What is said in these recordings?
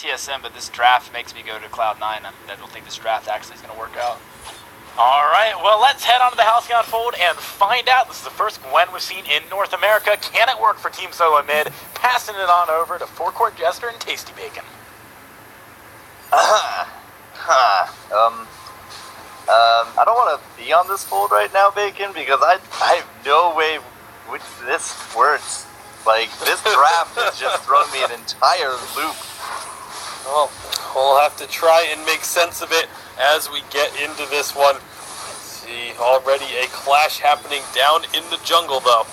TSM, but this draft makes me go to Cloud9. I don't think this draft actually is going to work out. All right, well, let's head on to the House Count Fold and find out. This is the first Gwen we've seen in North America. Can it work for Team Solo Mid? Passing it on over to Forecourt Jester and Tasty Bacon. I don't want to be on this fold right now, Bacon, because I have no way which this works. Like, this draft has just thrown me an entire loop. Well, we'll have to try and make sense of it as we get into this one. Let's see, already a clash happening down in the jungle, though.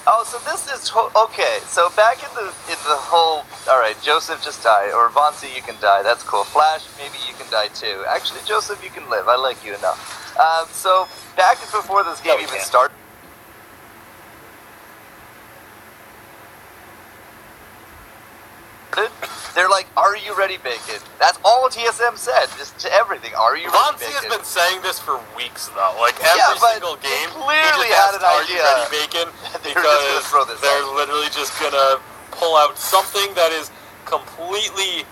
Oh, so this is okay. So back in the whole. All right, Joseph, just die, or Vonsi, you can die. That's cool. Flash, maybe you can die too. Actually, Joseph, you can live. I like you enough. So back before this game even started. They're like, "Are you ready, Bacon?" That's all TSM said, just to everything. Are you ready, Bacon? Vonsi has been saying this for weeks, though. Like, every single game, clearly he just had an asks, idea. "Are you ready, Bacon?" Because they're literally just gonna pull out something that is completely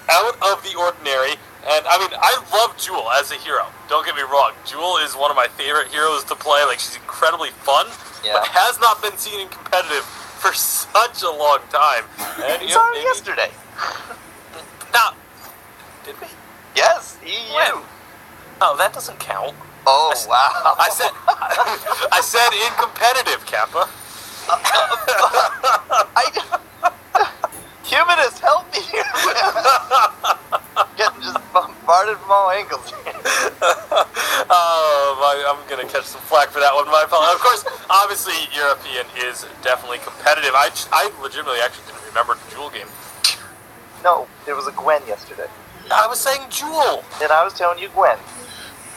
out of the ordinary. And, I mean, I love Jewel as a hero. Don't get me wrong. Jewel is one of my favorite heroes to play. Like, she's incredibly fun, but has not been seen in competitive for such a long time. And we saw it yesterday. No. Did we? Yes, EU. Oh, that doesn't count. Oh, wow. I said in competitive, Kappa. Humanist, help me here. Getting just bombarded from all angles. I'm going to catch some flack for that one. My apologies. Of course, obviously, European is definitely competitive. I legitimately actually didn't remember the Jewel game. No, there was a Gwen yesterday. I was saying Jewel. And I was telling you Gwen.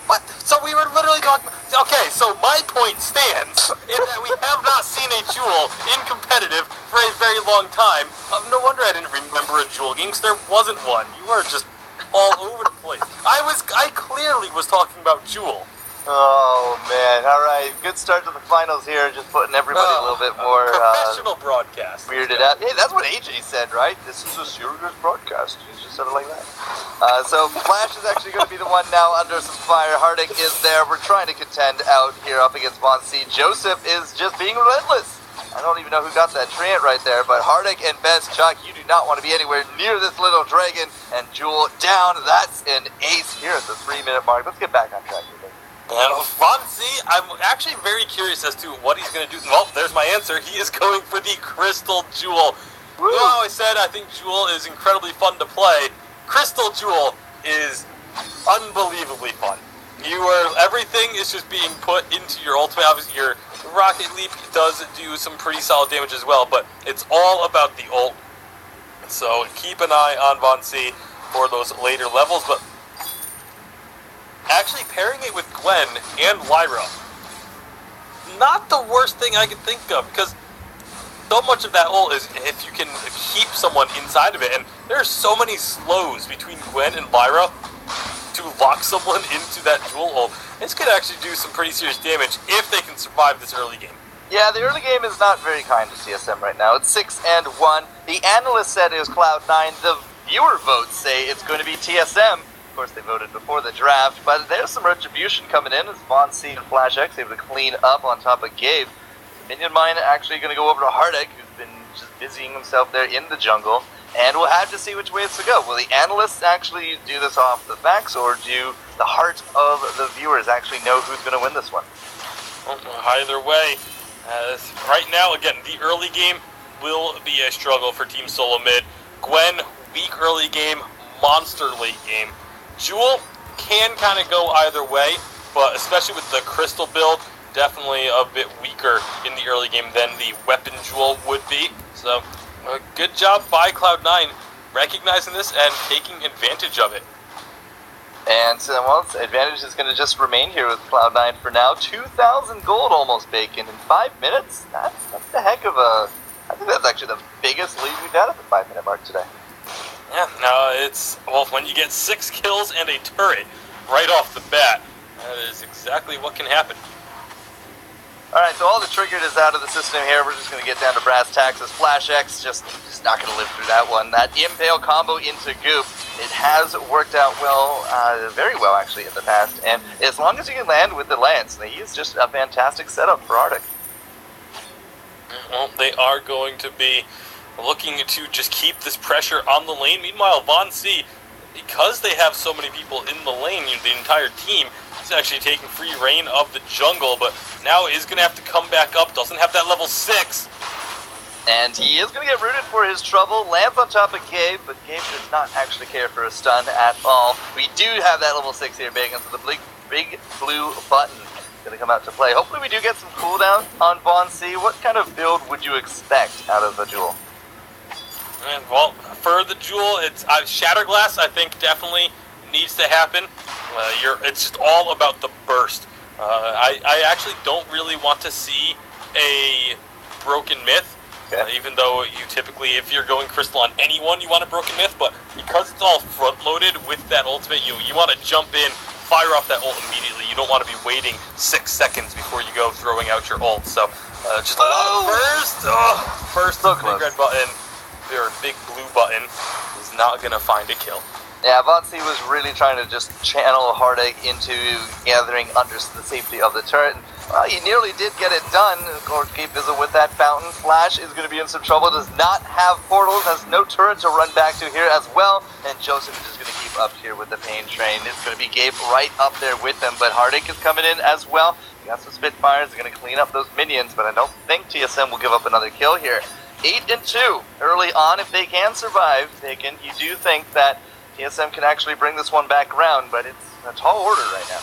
What? So we were literally talking... Okay, so my point stands in that we have not seen a Jewel in competitive for a very long time. No wonder I didn't remember a Jewel game, because there wasn't one. You were just all over the place. I clearly was talking about Jewel. Oh, man. All right. Good start to the finals here. Just putting everybody a little bit more... professional broadcast. Weirded out. Hey, that's what AJ said, right? This is a serious broadcast. He just said it like that. So Flash is actually going to be the one now under some fire. Hardik is there. We're trying to contend out here up against Vonsi. Joseph is just being relentless. I don't even know who got that treant right there, but Hardik and Best Chuck, you do not want to be anywhere near this little dragon. And Jewel down. That's an ace here at the 3-minute mark. Let's get back on track here. And Vonsi, I'm actually very curious as to what he's going to do. Well, there's my answer. He is going for the Crystal Jewel. You know how I said I think Jewel is incredibly fun to play. Crystal Jewel is unbelievably fun. Everything is just being put into your ultimate. Obviously, your Rocket Leap does do some pretty solid damage as well, but it's all about the ult. So keep an eye on Vonsi for those later levels, but actually pairing it with Gwen and Lyra, not the worst thing I can think of, because so much of that ult is if you can keep someone inside of it, and there are so many slows between Gwen and Lyra to lock someone into that Jewel ult. This could actually do some pretty serious damage if they can survive this early game. Yeah, the early game is not very kind to TSM right now. It's 6-1. The analyst said it was Cloud9. The viewer votes say it's going to be TSM. Of course, they voted before the draft, but there's some retribution coming in as Vonsi and Flash X able to clean up on top of Gabe. Minion Mine actually going to go over to Hardik, who's been just busying himself there in the jungle, and we'll have to see which way it's to go. Will the analysts actually do this off the facts, or do the heart of the viewers actually know who's going to win this one? Either way, right now, again, the early game will be a struggle for Team Solo Mid. Gwen, weak early game, monster late game. Jewel can kind of go either way, but especially with the Crystal build, definitely a bit weaker in the early game than the Weapon Jewel would be. So, good job by Cloud9 recognizing this and taking advantage of it. And, well, advantage is going to just remain here with Cloud9 for now. 2,000 gold almost, Bacon, in 5 minutes. That's a heck of a... I think that's actually the biggest lead we've had at the 5-minute mark today. Yeah, no, well, when you get 6 kills and a turret right off the bat, that is exactly what can happen. Alright, so all the triggered is out of the system here. We're just going to get down to brass tacks as Flash X just not going to live through that one. That Impale combo into Goop, it has worked out well, very well actually in the past. And as long as you can land with the Lance, he is just a fantastic setup for Arctic. Well, they are going to be looking to just keep this pressure on the lane. Meanwhile, Von C, because they have so many people in the lane, the entire team, is actually taking free reign of the jungle, but now is going to have to come back up. Doesn't have that level 6. And he is going to get rooted for his trouble. Lands on top of Gabe, but Gabe does not actually care for a stun at all. We do have that level 6 here, Bacon, so the big blue button is going to come out to play. Hopefully we do get some cooldown on Von C. What kind of build would you expect out of the Jewel? And, well, for the Jewel, it's Shatterglass, I think, definitely needs to happen. It's just all about the burst. I actually don't really want to see a Broken Myth. Okay. Even though you typically, if you're going Crystal on anyone, you want a Broken Myth, but because it's all front-loaded with that ultimate, you want to jump in, fire off that ult immediately. You don't want to be waiting 6 seconds before you go throwing out your ult. So, just a lot of burst. First, So big red button, or big blue button, is not going to find a kill. Yeah, Von C was really trying to just channel Heartache into gathering under the safety of the turret. He nearly did get it done. Of course, Gabe Bizzle with that fountain. Flash is going to be in some trouble. Does not have portals. Has no turret to run back to here as well. And Joseph is just going to keep up here with the pain train. It's going to be Gabe right up there with them. But Heartache is coming in as well. We got some Spitfires. They're going to clean up those minions. But I don't think TSM will give up another kill here. 8-2 early on if they can survive. You do think that TSM can actually bring this one back around, but it's a tall order right now.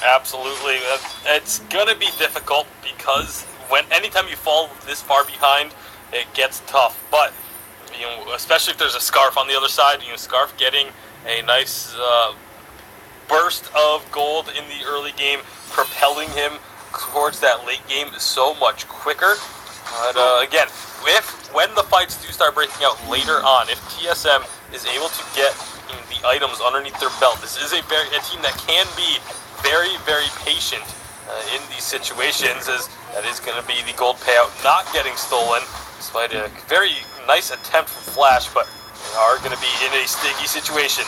Absolutely. It's going to be difficult because anytime you fall this far behind, it gets tough. But, especially if there's a Scarf on the other side, Scarf getting a nice burst of gold in the early game, propelling him towards that late game so much quicker. But, again, when the fights do start breaking out later on, if TSM is able to get the items underneath their belt, this is a team that can be very, very patient in these situations, as that is going to be the gold payout not getting stolen, despite a very nice attempt from Flash, but they are going to be in a sticky situation.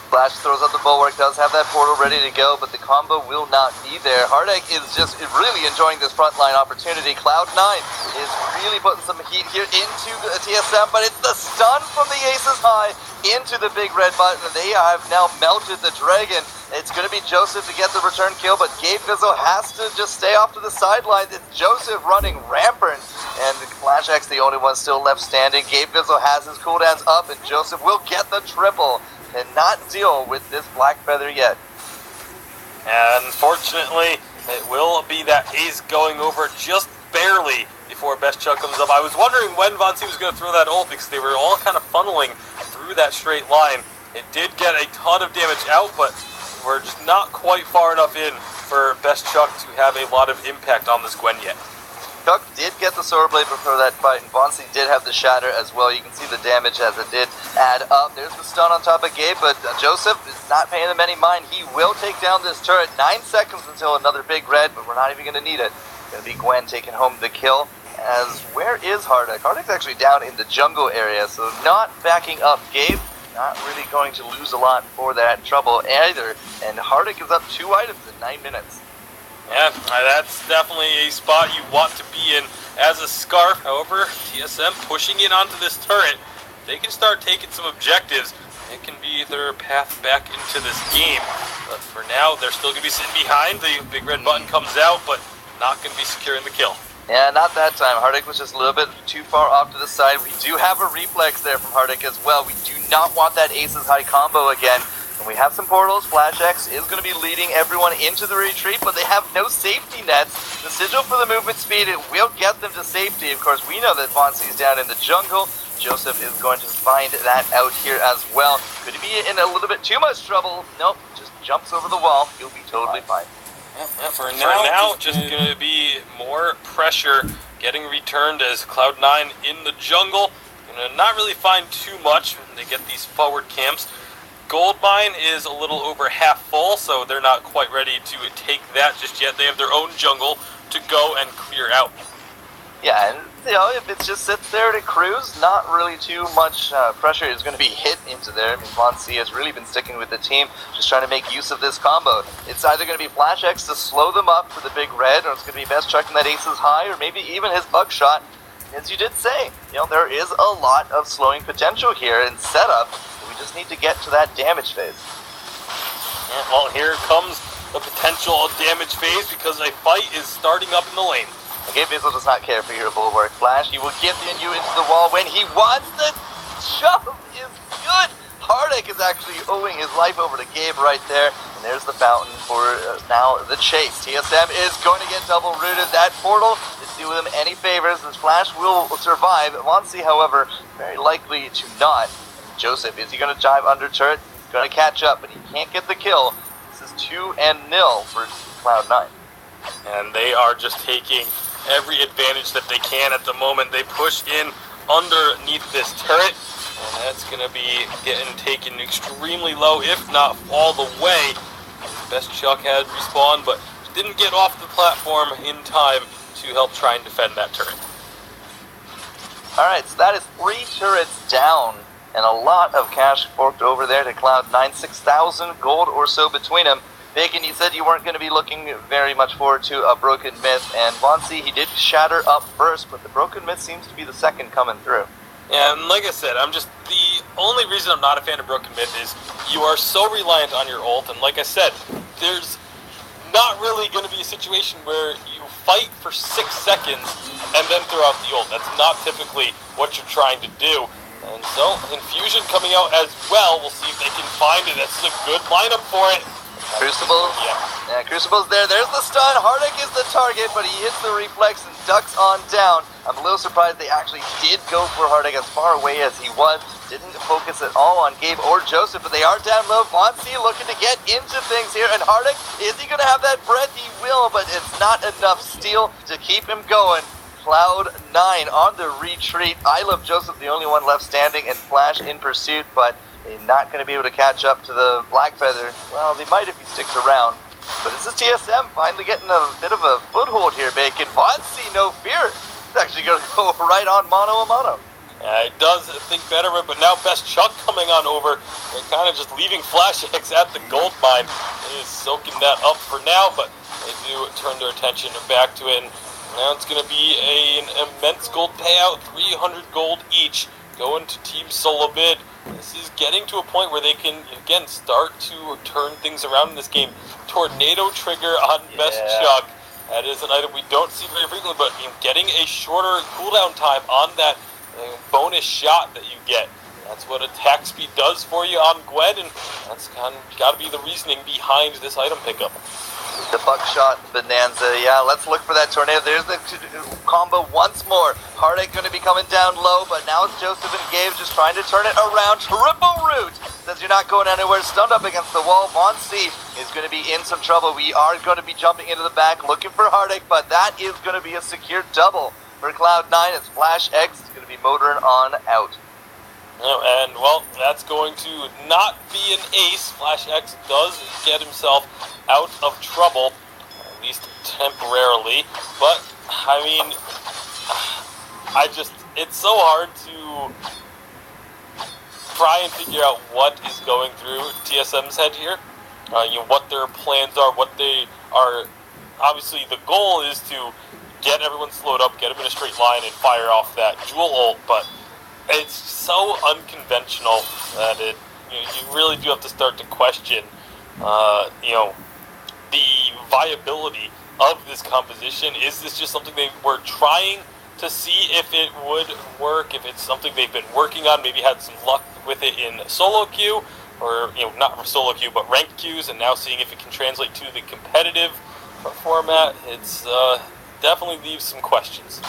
Flash throws out the bulwark, does have that portal ready to go, but the combo will not be there. Heartache is just really enjoying this frontline opportunity. Cloud9 is really putting some heat here into the TSM, but it's the stun from the Aces High into the big red button. They have now melted the dragon. It's going to be Joseph to get the return kill, but Gabe Bizzle has to just stay off to the sidelines. It's Joseph running rampant, and Flash X the only one still left standing. Gabe Bizzle has his cooldowns up, and Joseph will get the triple and not deal with this Black Feather yet. And unfortunately, it will be that Ace going over just barely before Best Chuck comes up. I was wondering when Von C was going to throw that ult because they were all kind of funneling through that straight line. It did get a ton of damage out, but we're just not quite far enough in for Best Chuck to have a lot of impact on this Gwen yet. Chuck did get the Sword Blade before that fight, and Von C did have the Shatter as well. You can see the damage as it did add up. There's the stun on top of Gabe, but Joseph is not paying them any mind. He will take down this turret. 9 seconds until another big red, but we're not even going to need it. It's going to be Gwen taking home the kill. As where is Heartache? Heartache's actually down in the jungle area, so not backing up Gabe. Not really going to lose a lot for that trouble either. And Heartache is up 2 items in 9 minutes. Yeah, that's definitely a spot you want to be in as a Scarf. However, TSM pushing in onto this turret, they can start taking some objectives. It can be their path back into this game. But for now, they're still going to be sitting behind. The big red button comes out, but not going to be securing the kill. Yeah, not that time. Heartache was just a little bit too far off to the side. We do have a reflex there from Heartache as well. We do not want that Aces High combo again. And we have some portals. Flash X is going to be leading everyone into the retreat, but they have no safety nets. The sigil for the movement speed, it will get them to safety. Of course, we know that Von C is down in the jungle. Joseph is going to find that out here as well. Could he be in a little bit too much trouble? Nope, just jumps over the wall. He'll be totally fine. Yeah, for now, just going to be more pressure getting returned as Cloud9 in the jungle. Not really find too much when they get these forward camps. gold mine is a little over half full, so they're not quite ready to take that just yet. They have their own jungle to go and clear out. Yeah, and if it just sits there to cruise, not really too much pressure is going to be hit into there. I mean, Von C has really been sticking with the team, just trying to make use of this combo. It's either going to be Flash X to slow them up for the big red, or it's going to be Best chucking that aces high, or maybe even his buckshot. As you did say, there is a lot of slowing potential here in setup. We just need to get to that damage phase. Yeah, well, here comes the potential damage phase because a fight is starting up in the lane. Okay, Bizzle does not care for your bulwark Flash. He will get you into the wall when he wants. The shove is good. Hardek is actually owing his life over to Gabe right there. And there's the fountain for now the chase. TSM is going to get double rooted. That portal is do him any favors. This Flash will survive. Monsi, however, very likely to not. Joseph, is he going to dive under turret? He's going to catch up, but he can't get the kill. This is 2-0 for Cloud9. And they are just taking every advantage that they can at the moment. They push in underneath this turret, and that's going to be getting taken extremely low, if not all the way. Best Chuck had respawned, but didn't get off the platform in time to help try and defend that turret. Alright, so that is 3 turrets down, and a lot of cash forked over there to Cloud9, 6,000 gold or so between them. Bacon, you said you weren't going to be looking very much forward to a Broken Myth, and Vonsi, he did shatter up first, but the Broken Myth seems to be the second coming through. Yeah, and like I said, the only reason I'm not a fan of Broken Myth is you are so reliant on your ult, and like I said, there's not really going to be a situation where you fight for 6 seconds and then throw out the ult. That's not typically what you're trying to do. And so, Infusion coming out as well. We'll see if they can find it. That's a good lineup for it. Crucible? Yeah, Crucible's there. There's the stun. Hardek is the target, but he hits the reflex and ducks on down. I'm a little surprised they actually did go for Hardek as far away as he was. Didn't focus at all on Gabe or Joseph, but they are down low. Fonzie looking to get into things here, and Hardek, is he going to have that breath? He will, but it's not enough steel to keep him going. Cloud9 on the retreat. I love Joseph, the only one left standing, and Flash in pursuit, but they're not going to be able to catch up to the Black Feather. Well, they might if he sticks around. But this is TSM finally getting a bit of a foothold here, Bacon. Fonzie, no fear. He's actually going to go right on mono-a-mono. Yeah, it does think better of it, but now Best Chuck coming on over. They're kind of just leaving Flash X at the gold mine. He is soaking that up for now, but they do turn their attention back to it. And now it's going to be an immense gold payout, 300 gold each, going to Team Solo Mid. This is getting to a point where they can, again, start to turn things around in this game. Tornado Trigger on Best Chuck. That is an item we don't see very frequently, but getting a shorter cooldown time on that bonus shot that you get. That's what attack speed does for you on Gwen, and that's kind of got to be the reasoning behind this item pickup. The buckshot bonanza, yeah, let's look for that tornado. There's the combo once more. Hardek going to be coming down low, but now it's Joseph and Gabe just trying to turn it around. Triple root says you're not going anywhere. Stunned up against the wall. Monsi is going to be in some trouble. We are going to be jumping into the back looking for Hardek, but that is going to be a secure double for Cloud9 as Flash X is going to be motoring on out. And, well, that's going to not be an ace. Flash X does get himself out of trouble, at least temporarily. But, I mean, it's so hard to try and figure out what is going through TSM's head here. What their plans are, what they are. Obviously, the goal is to get everyone slowed up, get them in a straight line, and fire off that Jewel ult, but it's so unconventional that you really do have to start to question, the viability of this composition. Is this just something they were trying to see if it would work, if it's something they've been working on, maybe had some luck with it in solo queue, or, not solo queue, but ranked queues, and now seeing if it can translate to the competitive format? It's definitely leaves some questions.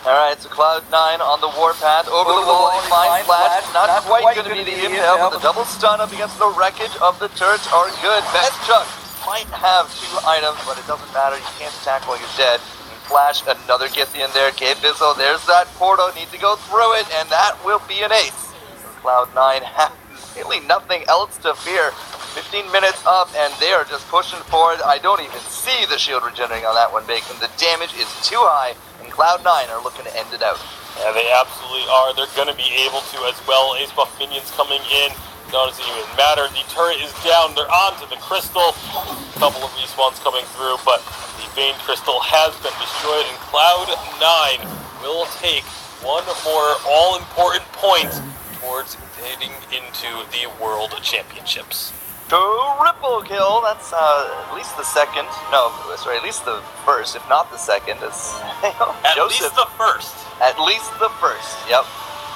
Alright, so Cloud9 on the warpath, over the wall, he finds Flash, not quite going to be the impact, but the double stun up against the wreckage of the turrets are good. Best Chuck might have 2 items, but it doesn't matter, you can't attack while you're dead. And Flash, another Githy in there, Gabe Bizzle, there's that portal, need to go through it, and that will be an ace. So Cloud9 happens really nothing else to fear. 15 minutes up, and they are just pushing forward. I don't even see the shield regenerating on that one, Bacon. The damage is too high, and Cloud9 are looking to end it out. Yeah, they absolutely are. They're going to be able to as well. Ace Buff minions coming in. Doesn't even matter. The turret is down. They're on to the crystal. A couple of respawns coming through, but the Vayne crystal has been destroyed, and Cloud9 will take one more all-important point towards heading into the World Championships. Triple kill. That's at least the second. No, sorry, at least the first, if not the second. It's At least the first. At least the first. Yep.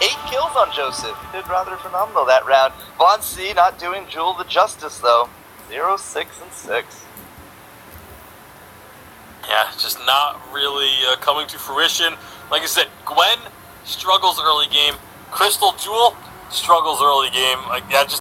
8 kills on Joseph. He did rather phenomenal that round. Von C not doing Jewel the justice though. 0, 6, and 6. Yeah, just not really coming to fruition. Like I said, Gwen struggles early game. Crystal Jewel struggles early game. Like, yeah, just